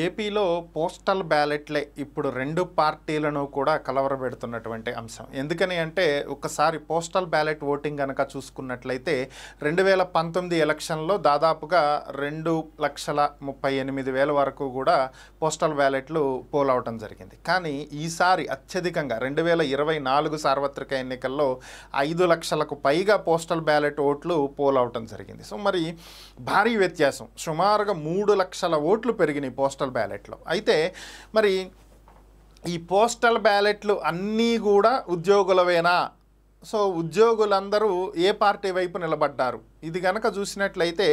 ఏపీలో పోస్టల్ బ్యాలెట్లే ఇప్పుడు రెండు పార్టీలను కూడా కలవరపెడుతున్నటువంటి అంశం. ఎందుకని అంటే ఒక్కసారి పోస్టల్ బ్యాలెట్ ఓటింగ్ కనుక చూసుకున్నట్లయితే 2019 ఎలక్షన్లో దాదాపుగా 2,38,000 వరకు కూడా పోస్టల్ బ్యాలెట్లు పోల్ అవటం జరిగింది. కానీ ఈసారి అత్యధికంగా 2024 సార్వత్రిక ఎన్నికల్లో 5 లక్షలకు పైగా పోస్టల్ బ్యాలెట్ ఓట్లు పోల్ అవటం జరిగింది. సో మరి భారీ వ్యత్యాసం, సుమారుగా 3 లక్షల ఓట్లు పెరిగినాయి పోస్టల్ బ్యాలెట్లో. అయితే మరి ఈ పోస్టల్ బ్యాలెట్లు అన్నీ కూడా ఉద్యోగులవేనా? సో ఉద్యోగులందరూ ఏ పార్టీ వైపు నిలబడ్డారు? ఇది కనుక చూసినట్లయితే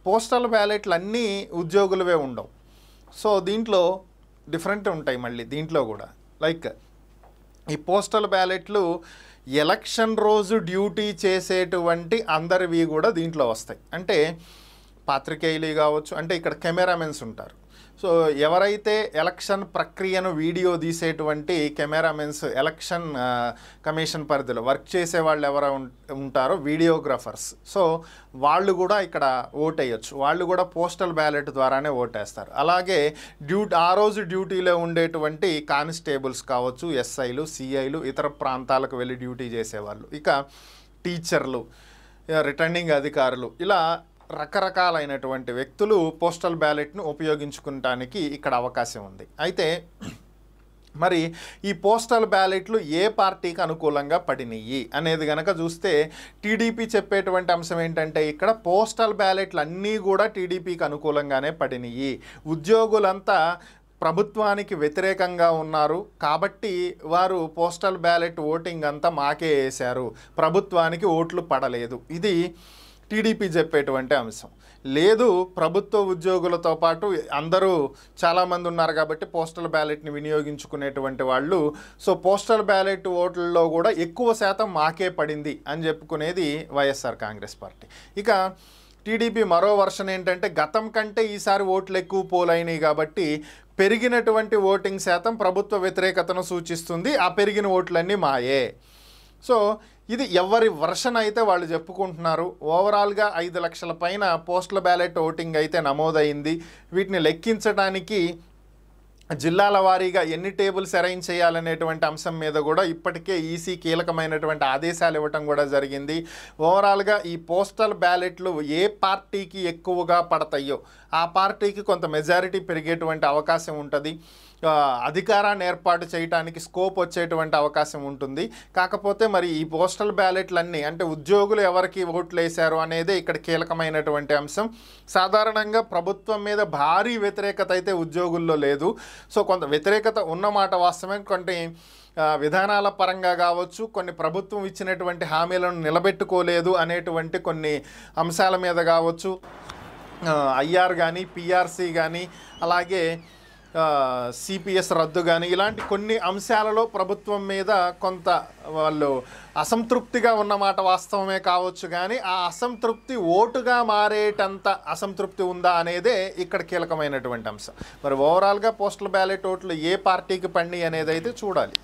పోస్టల్ బ్యాలెట్లు అన్నీ ఉద్యోగులవే ఉండవు. సో దీంట్లో డిఫరెంట్ ఉంటాయి. మళ్ళీ దీంట్లో కూడా లైక్ ఈ పోస్టల్ బ్యాలెట్లు ఎలక్షన్ రోజు డ్యూటీ చేసేటువంటి అందరివి కూడా దీంట్లో వస్తాయి. అంటే పాత్రికేయులు కావచ్చు, అంటే ఇక్కడ కెమెరామెన్స్ ఉంటారు. సో ఎవరైతే ఎలక్షన్ ప్రక్రియను వీడియో తీసేటువంటి కెమెరామెన్స్, ఎలక్షన్ కమిషన్ పరిధిలో వర్క్ చేసే వాళ్ళు ఎవరు ఉంటారో వీడియోగ్రాఫర్స్, సో వాళ్ళు కూడా ఇక్కడ ఓట్ వేయచ్చు. వాళ్ళు కూడా పోస్టల్ బ్యాలెట్ ద్వారానే ఓటేస్తారు. అలాగే ఆ రోజు డ్యూటీలో ఉండేటువంటి కానిస్టేబుల్స్ కావచ్చు, ఎస్ఐలు, సిఐలు, ఇతర ప్రాంతాలకు వెళ్ళి డ్యూటీ చేసేవాళ్ళు, ఇక టీచర్లు, రిటర్నింగ్ అధికారులు, ఇలా రకరకాలైనటువంటి వ్యక్తులు పోస్టల్ బ్యాలెట్ను ఉపయోగించుకోవటానికి ఇక్కడ అవకాశం ఉంది. అయితే మరి ఈ పోస్టల్ బ్యాలెట్లు ఏ పార్టీకి అనుకూలంగా పడినాయి అనేది కనుక చూస్తే టీడీపీ చెప్పేటువంటి అంశం ఏంటంటే ఇక్కడ పోస్టల్ బ్యాలెట్లు అన్నీ కూడా టీడీపీకి అనుకూలంగానే పడినాయి. ఉద్యోగులంతా ప్రభుత్వానికి వ్యతిరేకంగా ఉన్నారు కాబట్టి వారు పోస్టల్ బ్యాలెట్ ఓటింగ్ అంతా మాకే వేశారు, ప్రభుత్వానికి ఓట్లు పడలేదు. ఇది టీడీపీ చెప్పేటువంటి అంశం. లేదు, ప్రభుత్వ ఉద్యోగులతో పాటు అందరూ చాలామంది ఉన్నారు కాబట్టి పోస్టల్ బ్యాలెట్ని వినియోగించుకునేటువంటి వాళ్ళు, సో పోస్టల్ బ్యాలెట్ ఓట్లలో కూడా ఎక్కువ శాతం మాకే పడింది అని చెప్పుకునేది వైఎస్ఆర్ కాంగ్రెస్ పార్టీ. ఇక టీడీపీ మరో వర్షన్ ఏంటంటే గతం కంటే ఈసారి ఓట్లు ఎక్కువ పోలైనవి కాబట్టి పెరిగినటువంటి ఓటింగ్ శాతం ప్రభుత్వ వ్యతిరేకతను సూచిస్తుంది, ఆ పెరిగిన ఓట్లన్నీ మాయే. సో ఇది ఎవరి వర్షన్ అయితే వాళ్ళు చెప్పుకుంటున్నారు. ఓవరాల్గా 5 లక్షల పైన పోస్టల్ బ్యాలెట్ ఓటింగ్ అయితే నమోదైంది. వీటిని లెక్కించడానికి జిల్లాల వారీగా ఎన్ని టేబుల్స్ అరేంజ్ చేయాలనేటువంటి అంశం మీద కూడా ఇప్పటికే ఈసీ కీలకమైనటువంటి ఆదేశాలు ఇవ్వటం కూడా జరిగింది. ఓవరాల్గా ఈ పోస్టల్ బ్యాలెట్లు ఏ పార్టీకి ఎక్కువగా పడతాయో ఆ పార్టీకి కొంత మెజారిటీ పెరిగేటువంటి అవకాశం ఉంటుంది, అధికారాన్ని ఏర్పాటు చేయడానికి స్కోప్ వచ్చేటువంటి అవకాశం ఉంటుంది. కాకపోతే మరి ఈ పోస్టల్ బ్యాలెట్లన్నీ అంటే ఉద్యోగులు ఎవరికి ఓట్లు వేశారు అనేది ఇక్కడ కీలకమైనటువంటి అంశం. సాధారణంగా ప్రభుత్వం మీద భారీ వ్యతిరేకత అయితే ఉద్యోగుల్లో లేదు. సో కొంత వ్యతిరేకత ఉన్నమాట వాస్తవమే. కొన్ని విధానాల పరంగా కావచ్చు, కొన్ని ప్రభుత్వం ఇచ్చినటువంటి హామీలను నిలబెట్టుకోలేదు అనేటువంటి కొన్ని అంశాల మీద కావచ్చు, ఐఆర్ కానీ, పిఆర్సీ కానీ, అలాగే సిపిఎస్ రద్దు కానీ, ఇలాంటి కొన్ని అంశాలలో ప్రభుత్వం మీద కొంత వాళ్ళు అసంతృప్తిగా ఉన్నమాట వాస్తవమే కావచ్చు. కానీ ఆ అసంతృప్తి ఓటుగా మారేటంత అసంతృప్తి ఉందా అనేదే ఇక్కడ కీలకమైనటువంటి అంశం. మరి ఓవరాల్గా పోస్టల్ బ్యాలెట్ ఓట్లు ఏ పార్టీకి పడినాయి అనేది అయితే చూడాలి.